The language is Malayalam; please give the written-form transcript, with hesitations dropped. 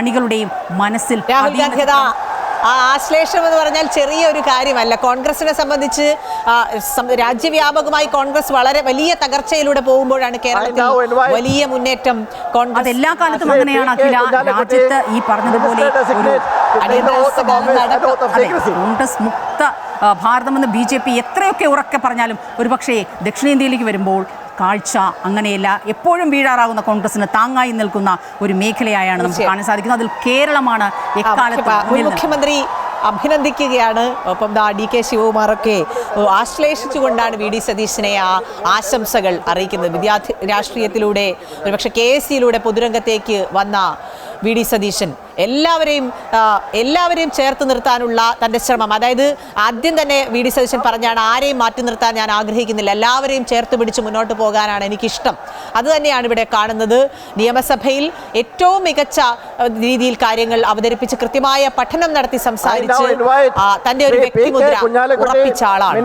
അണികളുടെയും മനസ്സിൽ ആശ്ലേഷം എന്ന് പറഞ്ഞാൽ ചെറിയൊരു കാര്യമല്ല. കോൺഗ്രസിനെ സംബന്ധിച്ച് രാജ്യവ്യാപകമായി കോൺഗ്രസ് വളരെ വലിയ തകർച്ചയിലൂടെ പോകുമ്പോഴാണ് കേരളത്തിൽ വലിയ മുന്നേറ്റം. കോൺഗ്രസ് എല്ലാ കാലത്തും അങ്ങനെയാണ്. രാജ്യത്ത് ഈ പറഞ്ഞതുപോലെ കോൺഗ്രസ് മുക്ത ഭാരതമെന്ന് BJP എത്രയൊക്കെ ഉറക്കെ പറഞ്ഞാലും ഒരുപക്ഷേ ദക്ഷിണേന്ത്യയിലേക്ക് വരുമ്പോൾ കാഴ്ച അങ്ങനെയല്ല. എപ്പോഴും വീഴാറാകുന്ന കോൺഗ്രസിന് താങ്ങായി നിൽക്കുന്ന ഒരു മേഖലയായാണ് നമുക്ക് കാണാൻ സാധിക്കുന്നത്. അതിൽ കേരളമാണ് എക്കാലത്ത്. മുഖ്യമന്ത്രി അഭിനന്ദിക്കുകയാണ്. ഒപ്പം DK ശിവകുമാറൊക്കെ ആശ്ലേഷിച്ചുകൊണ്ടാണ് VD സതീശനെ ആശംസകൾ അറിയിക്കുന്നത്. വിദ്യാർത്ഥി രാഷ്ട്രീയത്തിലൂടെ ഒരുപക്ഷെ KSCയിലൂടെ പൊതുരംഗത്തേക്ക് വന്ന VD സതീശൻ എല്ലാവരെയും ചേർത്ത് നിർത്താനുള്ള തൻ്റെ ശ്രമം, അതായത് ആദ്യം തന്നെ VD സതീശൻ പറഞ്ഞാണ് ആരെയും മാറ്റി നിർത്താൻ ഞാൻ ആഗ്രഹിക്കുന്നില്ല, എല്ലാവരെയും ചേർത്ത് പിടിച്ച് മുന്നോട്ട് പോകാനാണ് എനിക്കിഷ്ടം. അതുതന്നെയാണ് ഇവിടെ കാണുന്നത്. നിയമസഭയിൽ ഏറ്റവും മികച്ച രീതിയിൽ കാര്യങ്ങൾ അവതരിപ്പിച്ച് കൃത്യമായ പഠനം നടത്തി സംസാരിച്ച് തന്റെ ഒരു വ്യക്തിമുദ്ര ഉറപ്പിച്ച ആളാണ്.